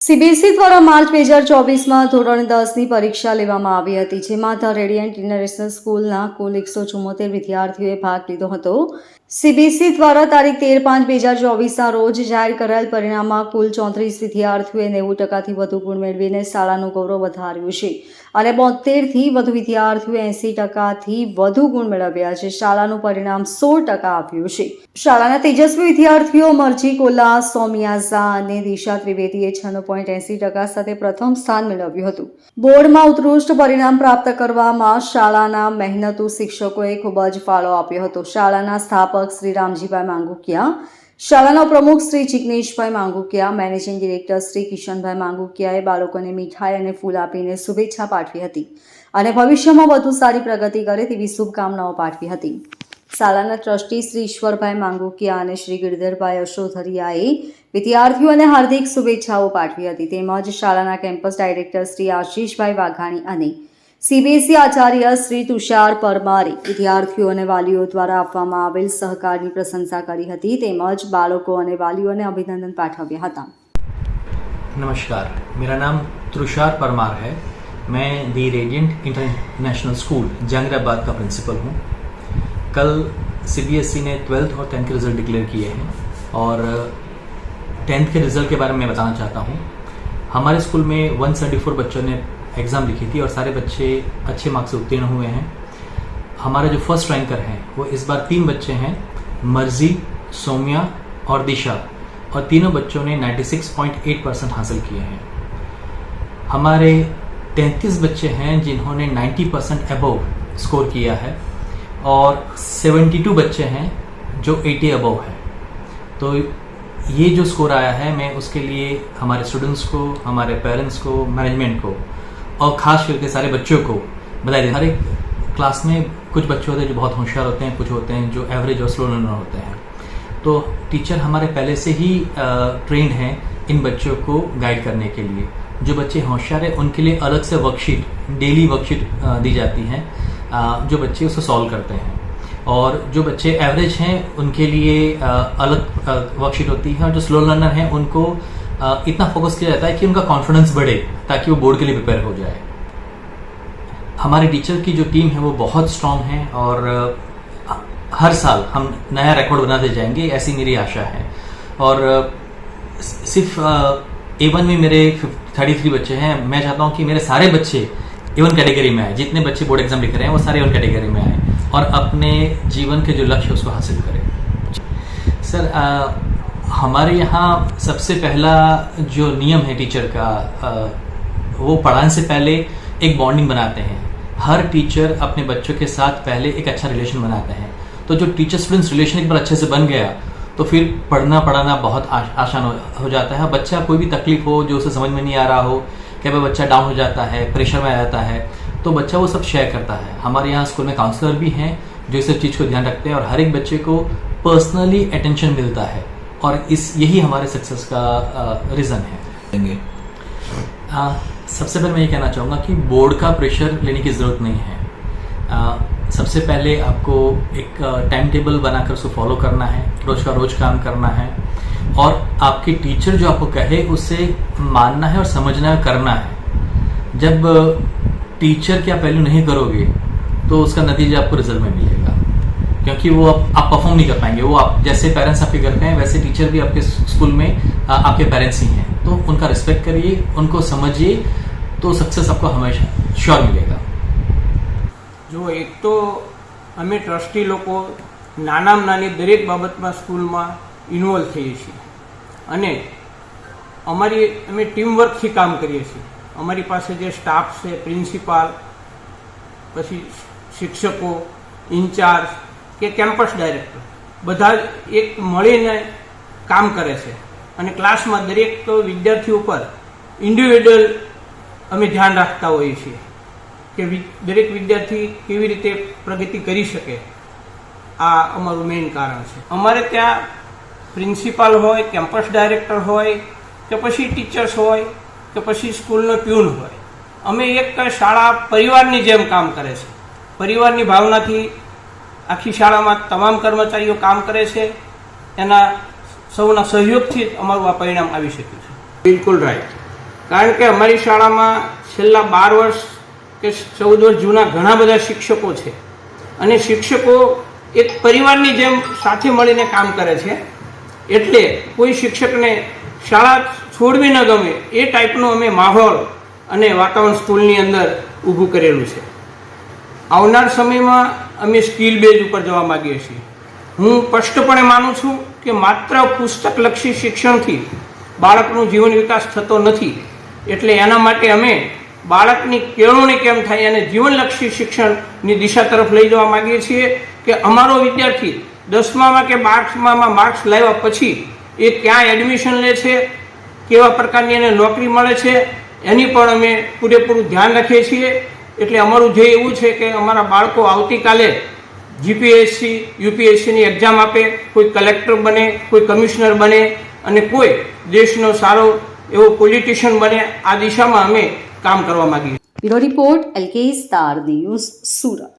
CBSE દ્વારા March 2024માં ધોરણ 10ની પરીક્ષા લેવામાં આવી હતી, જેમાં ધ રેડિયન્ટ ઇન્ટરનેશનલ સ્કૂલના કુલ 174 વિદ્યાર્થીઓએ ભાગ લીધો હતો. સીબીએસઈ દ્વારા તારીખ 13/5/2024ના રોજ જાહેર કરાયેલ પરિણામમાં કુલ 34 વિદ્યાર્થીઓએ 90%થી વધુ ગુણ મેળવીને શાળાનું ગૌરવ વધાર્યું છે અને 72થી વધુ વિદ્યાર્થીઓએ 80%થી વધુ ગુણ મેળવ્યા છે. શાળાનું પરિણામ 100% આવ્યું છે. શાળાના તેજસ્વી વિદ્યાર્થીઓ મરજી કોલા, સૌમ્યા ઝા અને દિશા ત્રિવેદીએ 96.80% સાથે પ્રથમ સ્થાન મેળવ્યું હતું. બોર્ડમાં ઉત્કૃષ્ટ પરિણામ પ્રાપ્ત કરવામાં શાળાના મહેનતુ શિક્ષકોએ ખૂબ જ ફાળો આપ્યો હતો. શાળાના સ્થાપક શ્રી રામજીભાઈ માંગુકિયા, શાળાના પ્રમુખ શ્રી જિગ્નેશભાઈ માંગુકિયા, મેનેજિંગ ડિરેક્ટર શ્રી કિશનભાઈ માંગુકિયાએ બાળકોને મીઠાઈ અને ફૂલ આપીને શુભેચ્છા પાઠવી હતી અને ભવિષ્યમાં વધુ સારી પ્રગતિ કરે તેવી શુભકામનાઓ પાઠવી હતી. શાળાના ટ્રસ્ટી શ્રી ઈશ્વરભાઈ માંગુકિયા અને શ્રી ગિરધરભાઈ અશોધરિયાએ વિદ્યાર્થીઓને હાર્દિક શુભેચ્છાઓ પાઠવી હતી. તેમજ શાળાના કેમ્પસ ડાયરેક્ટર શ્રી આશીષભાઈ વાઘાણી અને સીબીએસઈ આચાર્ય શ્રી તુષાર પરમારે વિદ્યાર્થીઓ અને વાલીઓ દ્વારા આપવામાં આવેલ સહકારની प्रशंसा કરી હતી. તેમજ બાળકો અને વાલીઓને અભિનંદન પાઠવ્યા હતા. नमस्कार, मेरा नाम तुषार परमार है. मैं दी रेडियंट इंटरनेशनल स्कूल जहांगीराबाद का प्रिंसिपल हूँ. कल सीबीएसई ने 12th और 10th के रिजल्ट डिक्लेयर किए हैं और 10th के रिजल्ट के बारे में मैं बताना चाहता हूँ. हमारे स्कूल में 174 बच्चों ने एग्ज़ाम लिखी थी और सारे बच्चे अच्छे मार्क्स से उत्तीर्ण हुए हैं. हमारा जो फर्स्ट रैंकर हैं वो इस बार 3 बच्चे हैं, मर्जी, सौम्या और दिशा, और तीनों बच्चों ने 96.8% हासिल किए हैं. हमारे 33 बच्चे हैं जिन्होंने 90% अबव स्कोर किया है और 72 बच्चे हैं जो 80 अबव है. तो ये जो स्कोर आया है, मैं उसके लिए हमारे स्टूडेंट्स को, हमारे पेरेंट्स को, मैनेजमेंट को और ख़ास करके सारे बच्चों को बधाई देता हूं. हर एक क्लास में कुछ बच्चे होते हैं जो बहुत होशियार होते हैं, कुछ होते हैं जो एवरेज और स्लो लर्नर होते हैं. तो टीचर हमारे पहले से ही ट्रेंड हैं इन बच्चों को गाइड करने के लिए. जो बच्चे होशियार हैं उनके लिए अलग से वर्कशीट, डेली वर्कशीट दी जाती हैं, जो बच्चे उसको सॉल्व करते हैं. और जो बच्चे एवरेज हैं उनके लिए अलग वर्कशीट होती है, और जो स्लो लर्नर हैं उनको इतना फोकस किया जाता है कि उनका कॉन्फिडेंस बढ़े ताकि वो बोर्ड के लिए प्रिपेयर हो जाए. हमारे टीचर की जो टीम है वो बहुत स्ट्रांग है और हर साल हम नया रिकॉर्ड बनाते जाएंगे, ऐसी मेरी आशा है. और सिर्फ A1 में मेरे 33 बच्चे हैं. मैं चाहता हूँ कि मेरे सारे बच्चे A1 कैटेगरी में आए. जितने बच्चे बोर्ड एग्जाम लिख रहे हैं वो सारे A1 कैटेगरी में आए और अपने जीवन के जो लक्ष्य उसको हासिल करें. सर, हमारे यहाँ सबसे पहला जो नियम है टीचर का, वो पढ़ाने से पहले एक बॉन्डिंग बनाते हैं. हर टीचर अपने बच्चों के साथ पहले एक अच्छा रिलेशन बनाते हैं. तो जो टीचर स्टूडेंट्स रिलेशन एक बार अच्छे से बन गया तो फिर पढ़ना पढ़ाना बहुत आसान हो जाता है. बच्चा कोई भी तकलीफ हो जो उसे समझ में नहीं आ रहा हो, क्या भाई बच्चा डाउन हो जाता है, प्रेशर में आ जाता है, तो बच्चा वो सब शेयर करता है. हमारे यहाँ स्कूल में काउंसलर भी हैं जो इस सब चीज़ को ध्यान रखते हैं और हर एक बच्चे को पर्सनली अटेंशन मिलता है और यही हमारे सक्सेस का रीज़न है. सबसे पहले मैं ये कहना चाहूँगा कि बोर्ड का प्रेशर लेने की ज़रूरत नहीं है. सबसे पहले आपको एक टाइम टेबल बनाकर उसको फॉलो करना है, रोज़ का रोज़ काम करना है और आपके टीचर जो आपको कहे उसे मानना है और समझना है, करना है. जब टीचर की आप वैल्यू नहीं करोगे तो उसका नतीजा आपको रिजल्ट में मिलेगा, क्योंकि वो आप परफॉर्म नहीं कर पाएंगे. वो आप जैसे पेरेंट्स आपके घर पे हैं वैसे टीचर भी आपके स्कूल में आपके पेरेंट्स ही हैं. तो उनका रिस्पेक्ट करिए, उनको समझिए, तो सक्सेस आपको हमेशा श्योर मिलेगा. જો એક તો અમે ટ્રસ્ટી લોકો નાનામાં નાની દરેક બાબતમાં સ્કૂલમાં ઇન્વોલ્વ થઈએ છીએ અને અમે ટીમ વર્કથી કામ કરીએ છીએ. અમારી પાસે જે સ્ટાફ છે, પ્રિન્સિપાલ, પછી શિક્ષકો, ઇન્ચાર્જ કે કેમ્પસ ડાયરેક્ટર, બધા એક મળીને કામ કરે છે અને ક્લાસમાં દરેક વિદ્યાર્થી ઉપર ઇન્ડિવિડ્યુઅલ અમે ધ્યાન રાખતા હોઈએ છીએ કે દરેક વિદ્યાર્થી કેવી રીતે પ્રગતિ કરી શકે. આ અમારું મેઇન કારણ છે. અમારે ત્યાં પ્રિન્સિપાલ હોય, કેમ્પસ ડાયરેક્ટર હોય કે પછી ટીચર્સ હોય કે પછી સ્કૂલનો પ્યુન હોય, અમે એક શાળા પરિવારની જેમ કામ કરે છે. પરિવારની ભાવનાથી આખી શાળામાં તમામ કર્મચારીઓ કામ કરે છે. એના સૌના સહયોગથી જ અમારું આ પરિણામ આવી શક્યું છે. બિલકુલ રાઈટ. કારણ કે અમારી શાળામાં છેલ્લા 12 વર્ષ કે 14 વર્ષ જૂના ઘણા બધા શિક્ષકો છે અને શિક્ષકો એક પરિવારની જેમ સાથે મળીને કામ કરે છે. એટલે કોઈ શિક્ષકને શાળા છોડવી ન ગમે એ ટાઈપનો અમે માહોલ અને વાતાવરણ સ્કૂલની અંદર ઊભું કરેલું છે. આવનાર સમયમાં અમે સ્કિલ બેઝ ઉપર જવા માગીએ છીએ. હું સ્પષ્ટપણે માનું છું કે માત્ર પુસ્તકલક્ષી શિક્ષણથી બાળકનું જીવન વિકાસ થતો નથી. એટલે એના માટે અમે બાળકની કેળવણી કેમ થાય અને જીવનલક્ષી શિક્ષણની દિશા તરફ લઈ જવા માગીએ છીએ કે અમારો વિદ્યાર્થી 10મામાં કે 12મામાં માર્ક્સ લાવ્યા પછી એ ક્યાં એડમિશન લે છે, કેવા પ્રકારની એને નોકરી મળે છે, એની પણ અમે પૂરેપૂરું ધ્યાન રાખીએ છીએ. એટલે અમારું ધ્યેય એવું છે કે અમારા બાળકો આવતીકાલે જીપીએસસી યુપીએસસીની એક્ઝામ આપે, કોઈ કલેક્ટર બને, કોઈ કમિશનર બને અને કોઈ દેશનો સારો એવો પોલિટિશિયન બને. આ દિશામાં અમે કામ કરવા માંગીએ. Bureau report LK star news, Surat.